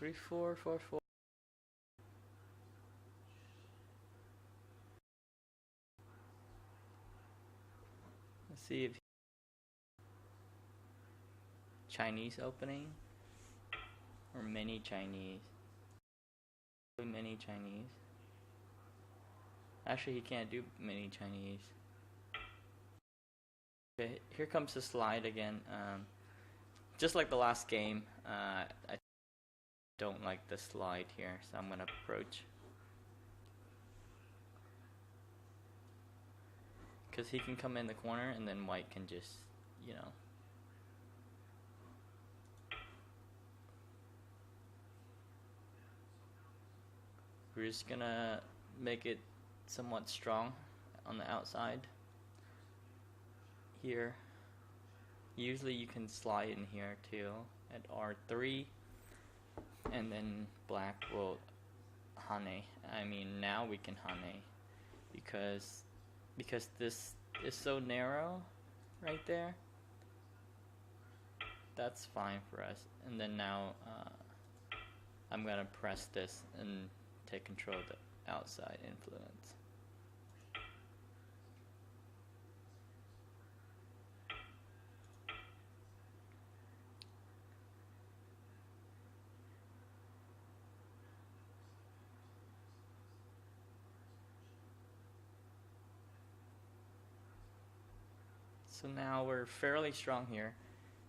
3-4-4-4. Let's see if Chinese opening or mini Chinese. Mini Chinese. Actually, he can't do mini Chinese. Okay, here comes the slide again. Just like the last game, I don't like the slide here, so I'm gonna approach. Because he can come in the corner and then white can just, you know. We're just gonna make it somewhat strong on the outside here. Usually you can slide in here too at R3, and then black will hane. I mean, now we can hane because this is so narrow right there. That's fine for us. And then now I'm gonna press this and take control of the outside influence. So now we're fairly strong here,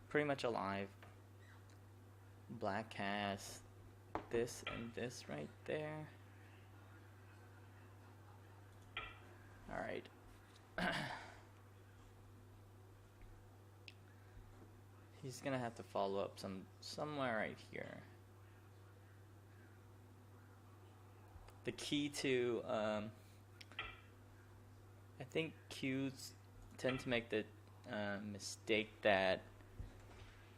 pretty much alive. Black has this and this right there. Alright. He's gonna have to follow up somewhere right here. The key to I think Qs tend to make the mistake that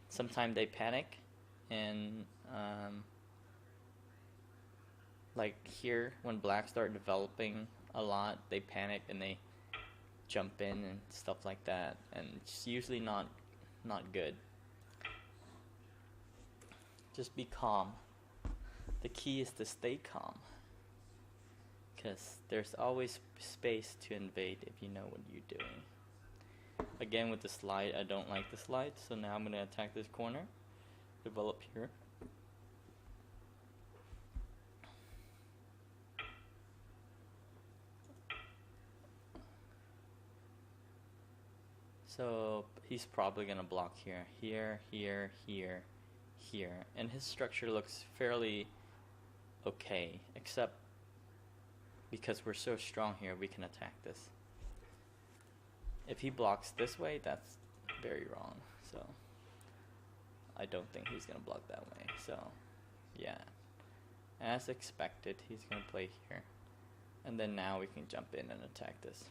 sometimes they panic, and like here when blacks start developing a lot, they panic and they jump in and stuff like that, and it's usually not good. Just be calm. The key is to stay calm, because there's always space to invade if you know what you're doing. Again, with the slide, I don't like the slide, so now I'm going to attack this corner, develop here. So he's probably going to block here, here, here, here, here, and his structure looks fairly okay, except because we're so strong here, we can attack this. If he blocks this way, that's very wrong. So I don't think he's gonna block that way. So yeah, as expected, he's gonna play here, and then now we can jump in and attack this.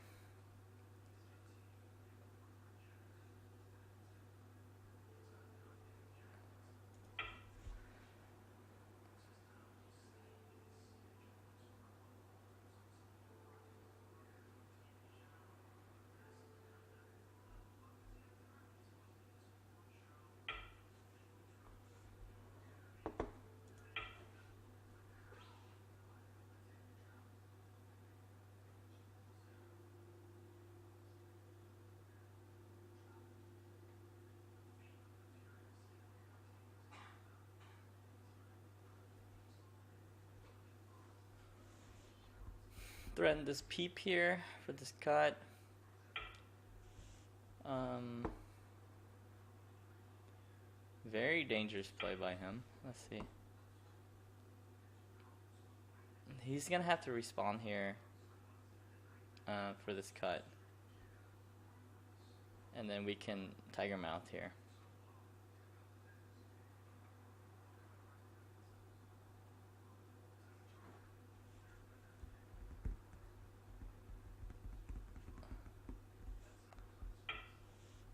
Threaten this peep here for this cut. Very dangerous play by him. Let's see. He's gonna have to respawn here for this cut, and then we can tiger mouth here.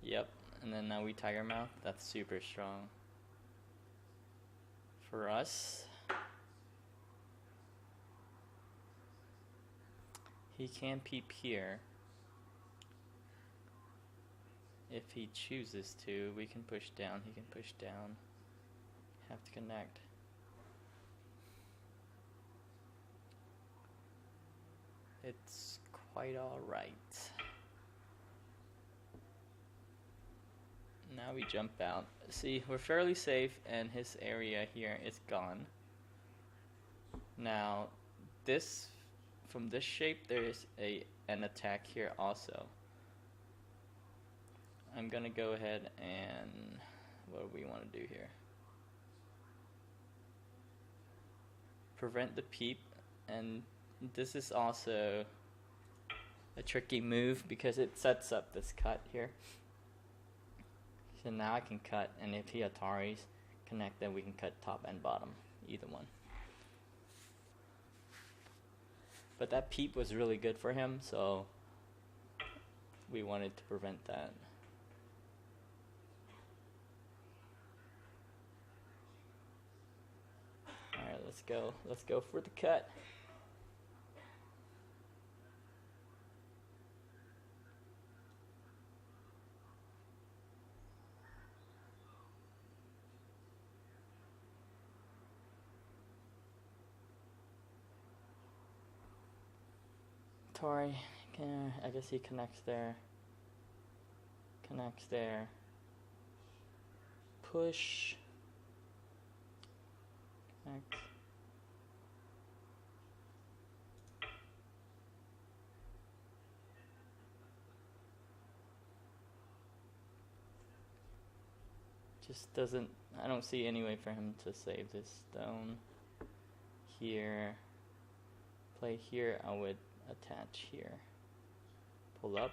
Yep, and then now we tiger mouth. That's super strong for us. He can peep here if he chooses to. We can push down. He can push down. Have to connect. It's quite alright. Now we jump out. See, we're fairly safe and his area here is gone. Now, this, from this shape, there is an attack here also. I'm gonna go ahead and, what do we want to do here? Prevent the peep, and this is also a tricky move because it sets up this cut here. So now I can cut, and if he Ataris connect, then we can cut top and bottom, either one. But that peep was really good for him, so we wanted to prevent that. Alright, let's go. Let's go for the cut. Tori, I guess he connects there. Connects there. Push. Connect. Just doesn't, I don't see any way for him to save this stone. Here. Play here, I would attach here. Pull up.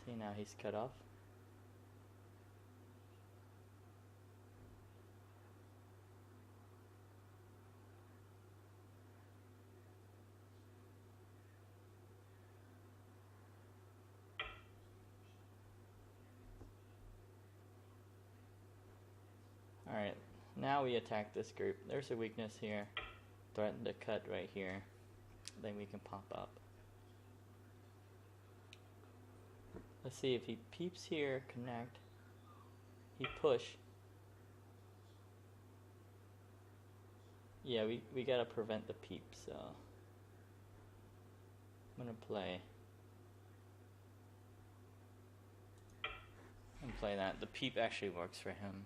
See, now he's cut off. Alright, now we attack this group. There's a weakness here. Threaten to cut right here. Then we can pop up. Let's see if he peeps here, connect. He push. Yeah, we gotta prevent the peep, so I'm gonna play. And play that. The peep actually works for him.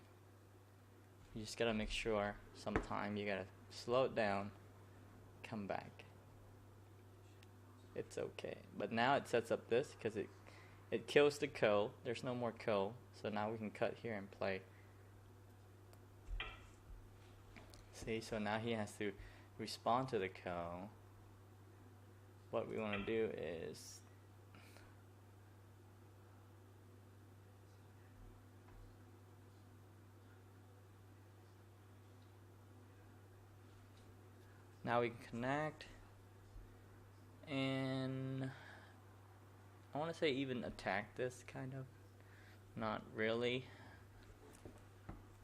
You just gotta make sure sometime you gotta slow it down, come back. It's okay. But now it sets up this because it kills the ko. There's no more ko. So now we can cut here and play. See, so now he has to respond to the ko. What we want to do is now we can connect. And I want to say even attack this, kind of. Not really.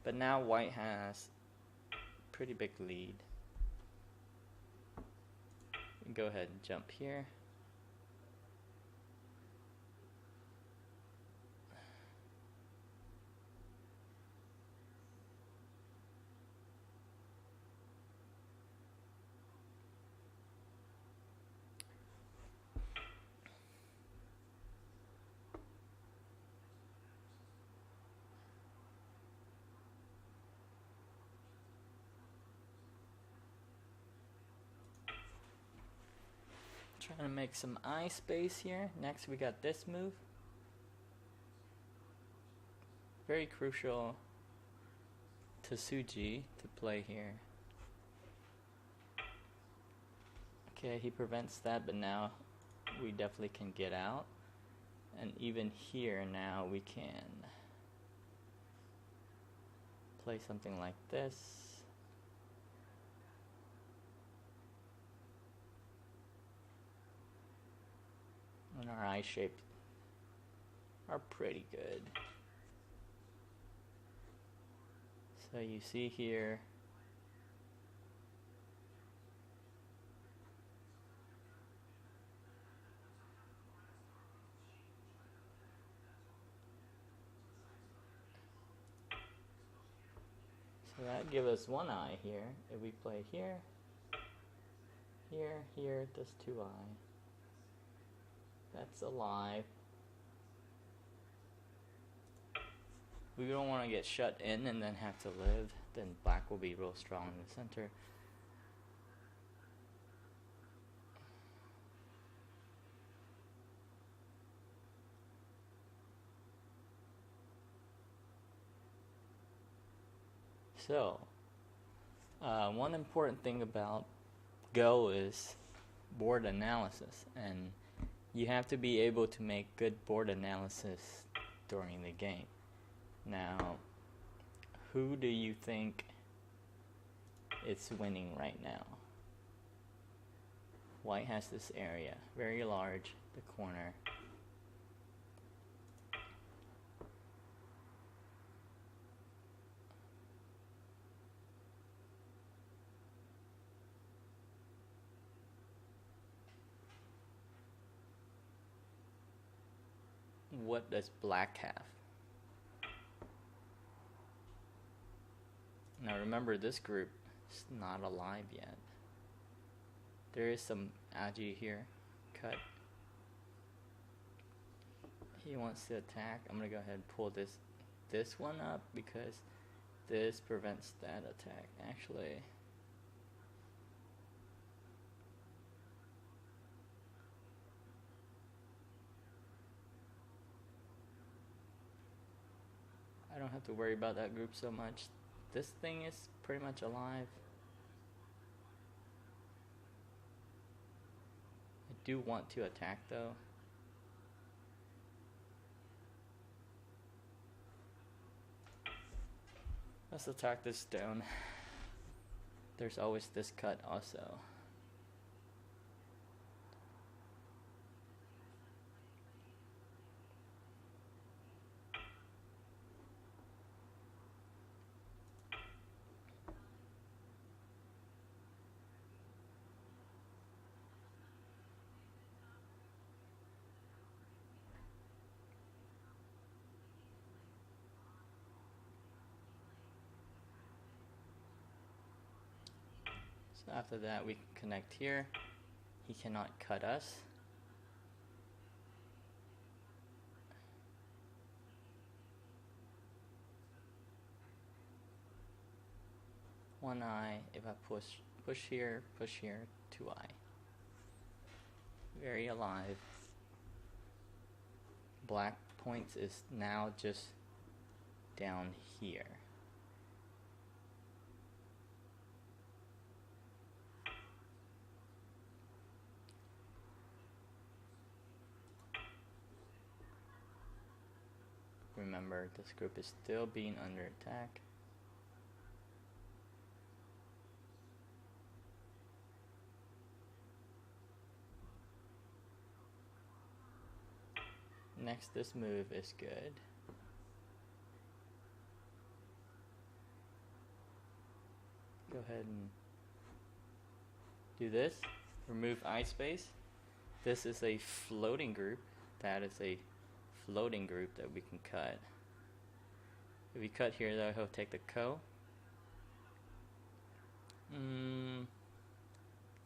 But now white has pretty big lead. Go ahead and jump here. Trying to make some eye space here. Next we got this move. Very crucial to Suji to play here. Okay, he prevents that, but now we definitely can get out. And even here now we can play something like this. And our eye shapes are pretty good. So you see here, so that gives us one eye here. If we play here, Here, here, this 2i. That's alive. We don't want to get shut in and then have to live. Then black will be real strong in the center. So, one important thing about Go is board analysis, and you have to be able to make good board analysis during the game. Now, who do you think is winning right now? White has this area, very large, the corner. What does black have? Now remember, this group is not alive yet. There is some algae here. Cut. He wants to attack. I'm gonna go ahead and pull this one up because this prevents that attack. Actually, I don't have to worry about that group so much. This thing is pretty much alive. I do want to attack though. Let's attack this stone. There's always this cut also. So after that we can connect here. He cannot cut us. One eye. If I push here, 2i. Very alive. Black points is now just down here. Remember, this group is still being under attack. Next, this move is good. Go ahead and do this. Remove eye space. This is a floating group. That is a floating group that we can cut. If we cut here though, he'll take the co.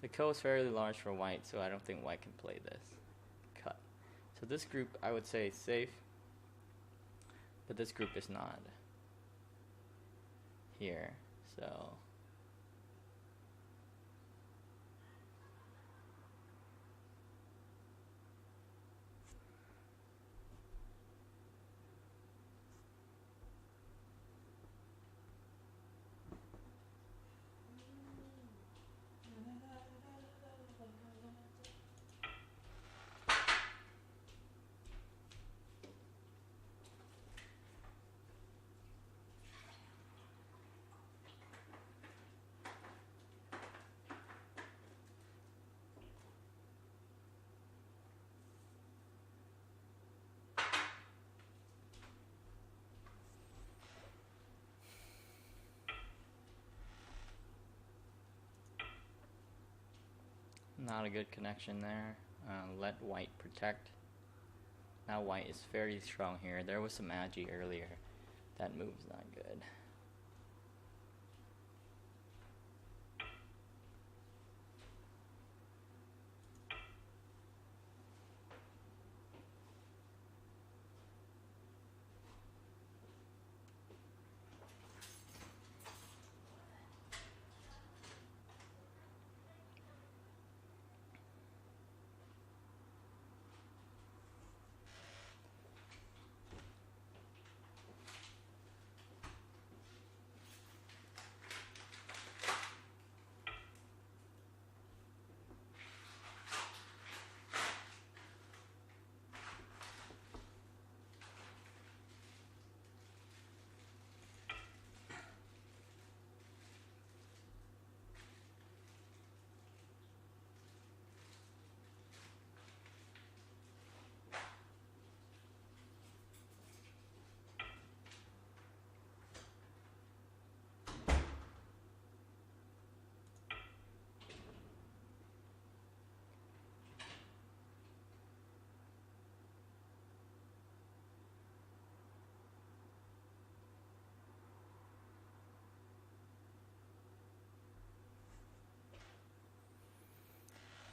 The co is fairly large for white, so I don't think white can play this. Cut. So this group I would say is safe, but this group is not here, so not a good connection there. Let white protect. Now white is very strong here. There was some algae earlier. That move's not good.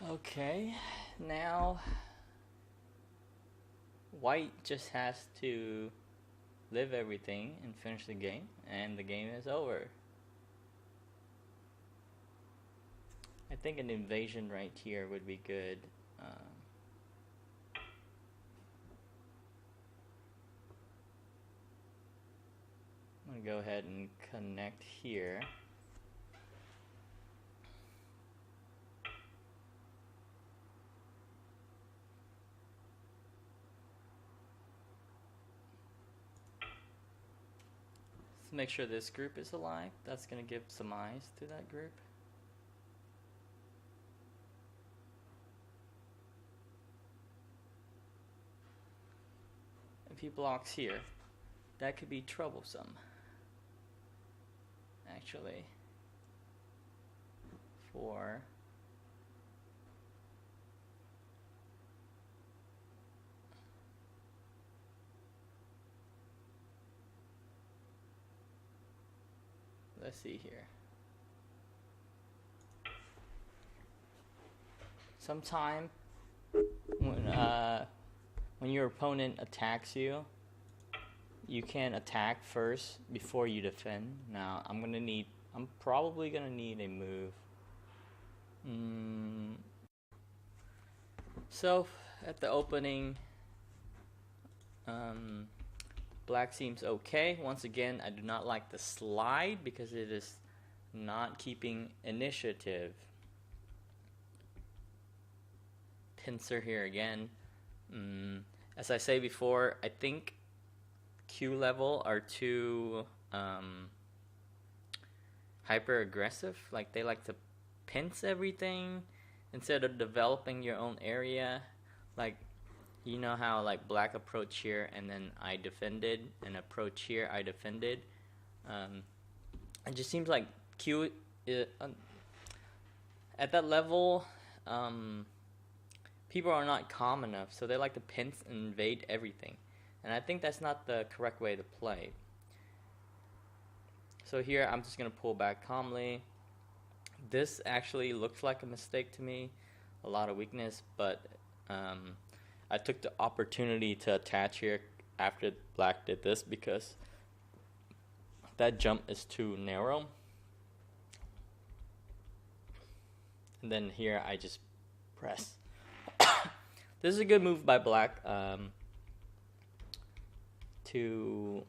Okay, now white just has to live everything and finish the game, and the game is over. I think an invasion right here would be good. I'm gonna go ahead and connect here. Let's make sure this group is alive. That's gonna give some eyes to that group. If he blocks here, that could be troublesome. Actually, for let's see here. Sometime when your opponent attacks you, you can attack first before you defend. Now I'm probably gonna need a move. So at the opening, black seems okay. Once again, I do not like the slide because it is not keeping initiative. Pincer here again. As I say before, I think Q level are too hyper aggressive. Like they like to pinch everything instead of developing your own area. Like, you know how like black approach here and then I defended, and approach here I defended. It just seems like Q at that level, people are not calm enough, so they like to pinch and invade everything. And I think that's not the correct way to play. So here I'm just going to pull back calmly. This actually looks like a mistake to me, a lot of weakness, but I took the opportunity to attach here after black did this because that jump is too narrow. And then here I just press. This is a good move by black to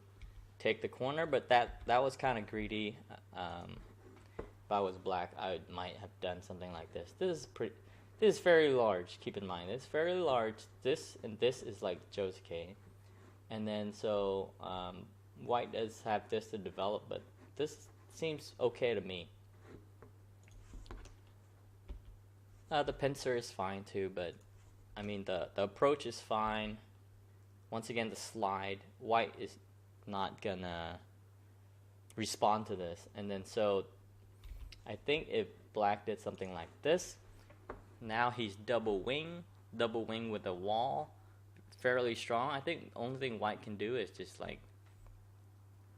take the corner, but that was kind of greedy. If I was black, I might have done something like this. This is very large. Keep in mind, it's very large. This and this is like Josuke, and then so white does have this to develop, but this seems okay to me. The pincer is fine too, but I mean the approach is fine. Once again, the slide, white is not gonna respond to this. And then so I think if black did something like this, now he's double wing with a wall, fairly strong. I think the only thing white can do is just like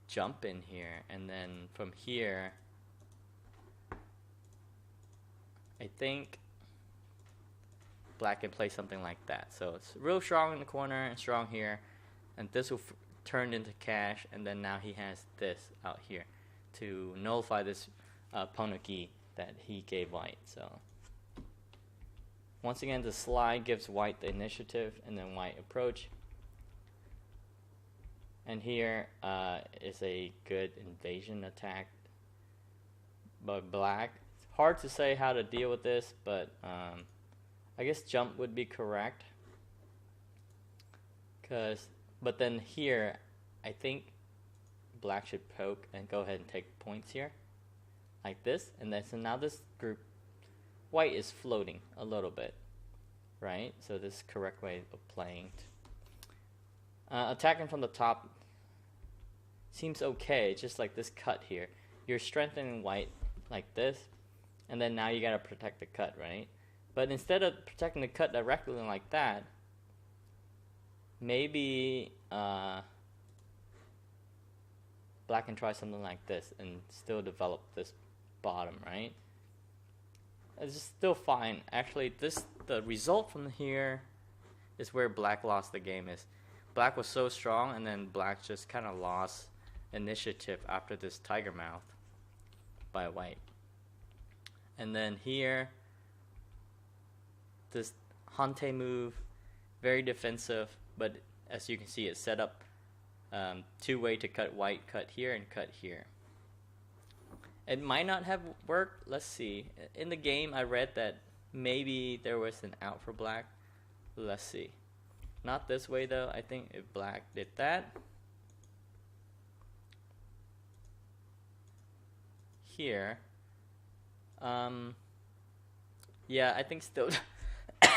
jump in here, and then from here I think black can play something like that. So it's real strong in the corner and strong here, and this will turn into cash, and then now he has this out here to nullify this Ponoki that he gave white. So once again, the slide gives white the initiative, and then white approach. And here is a good invasion attack by black. It's hard to say how to deal with this, but I guess jump would be correct. But then here, I think black should poke and go ahead and take points here, like this. And then so now this group, white is floating a little bit, right? So this is the correct way of playing. Attacking from the top seems okay, just like this cut here. You're strengthening white like this, and then now you gotta protect the cut, right? But instead of protecting the cut directly like that, maybe black can try something like this and still develop this bottom, right? It's still fine. Actually, the result from here is where black lost the game. Is black was so strong, and then black just kind of lost initiative after this tiger mouth by white. And then here, this Hante move, very defensive, but as you can see, it's set up two-way to cut white, cut here, and cut here. It might not have worked. Let's see. In the game, I read that maybe there was an out for black. Let's see. Not this way, though. I think if black did that, here, yeah, I think still,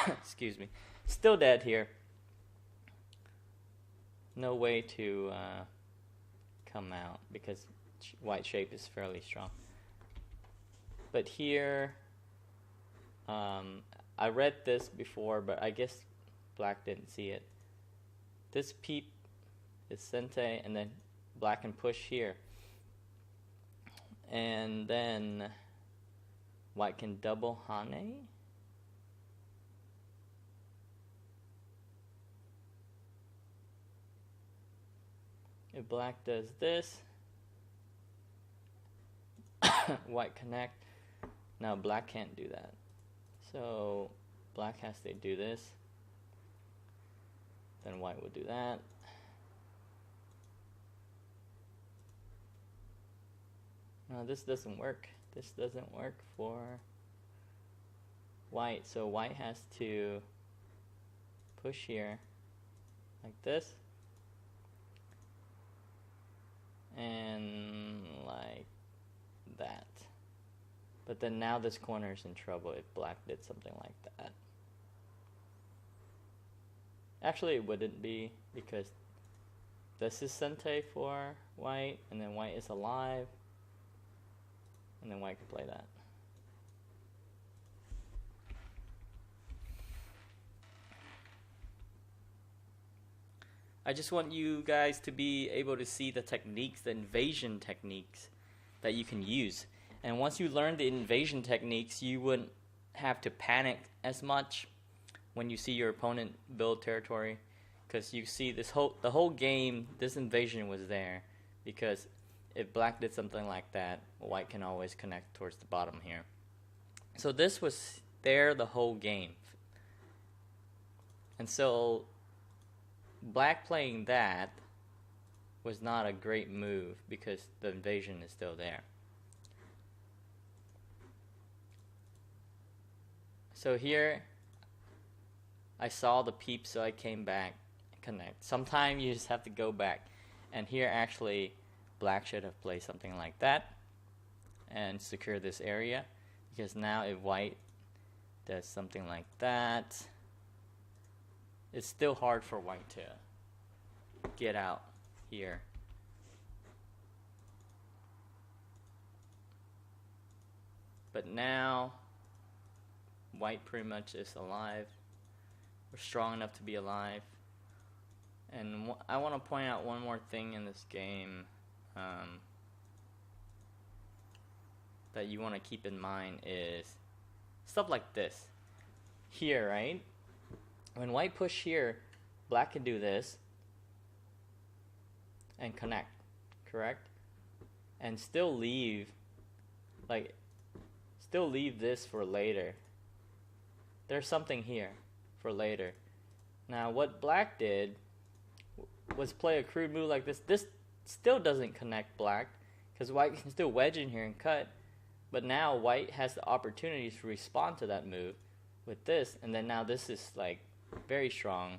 excuse me, still dead here. No way to come out because white shape is fairly strong. But here, I read this before, but I guess black didn't see it. This peep is Sente, and then black can push here. And then white can double Hane. If black does this, white connect. Now black can't do that. So black has to do this. Then white will do that. No, this doesn't work. This doesn't work for white. So white has to push here like this. And like that. But then now this corner is in trouble if black did something like that. Actually, it wouldn't be because this is Sente for white, and then white is alive, and then white can play that. I just want you guys to be able to see the techniques, the invasion techniques that you can use. And once you learn the invasion techniques, you wouldn't have to panic as much when you see your opponent build territory, because you see the whole game, this invasion was there, because if black did something like that, white can always connect towards the bottom here. So this was there the whole game. And so black playing that was not a great move because the invasion is still there. So here I saw the peep, so I came back and connect. Sometimes you just have to go back. And here actually black should have played something like that and secure this area, because now if white does something like that, it's still hard for white to get out here. But now white pretty much is alive. We're strong enough to be alive. And I want to point out one more thing in this game that you want to keep in mind is stuff like this. Here, right? When white push here, black can do this and connect, correct? And still leave this for later. There's something here for later. Now what black did was play a crude move like this. This still doesn't connect black because white can still wedge in here and cut. But now white has the opportunity to respond to that move with this, and then now this is like very strong.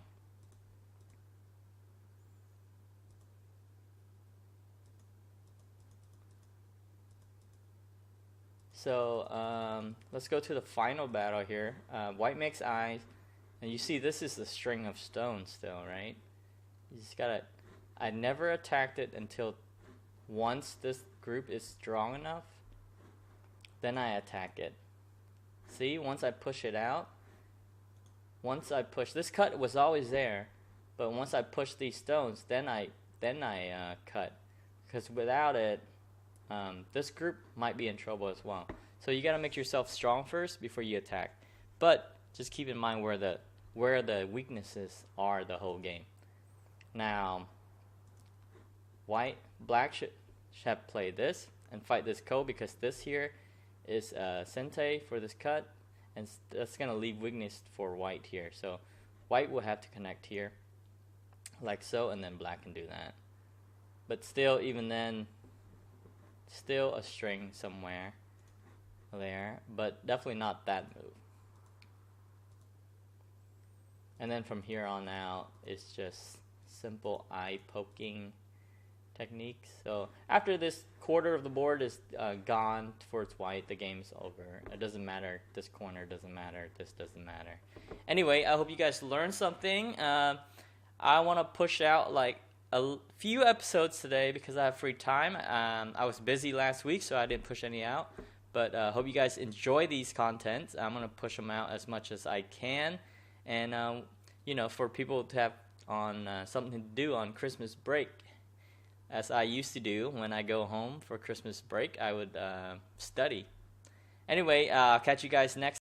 So let's go to the final battle here. White makes eyes, and you see this is the string of stones still, right? You just gotta. I never attacked it until once this group is strong enough. Then I attack it. See, once I push it out, once I push, this cut was always there, but once I push these stones, then I cut, because without it, this group might be in trouble as well. So you gotta make yourself strong first before you attack. But just keep in mind where the weaknesses are the whole game. Now, black should have played this and fight this Ko, because this here is Sente for this cut, and that's gonna leave weakness for white here. So white will have to connect here, like so, and then black can do that. But still, even then, still a string somewhere there, but definitely not that move. And then from here on out, it's just simple eye poking techniques. So after this quarter of the board is gone towards white, the game's over. It doesn't matter. This corner doesn't matter. This doesn't matter. Anyway, I hope you guys learned something. I want to push out like a few episodes today because I have free time. I was busy last week, so I didn't push any out. But hope you guys enjoy these contents. I'm going to push them out as much as I can. And, you know, for people to have on something to do on Christmas break, as I used to do when I go home for Christmas break, I would study. Anyway, I'll catch you guys next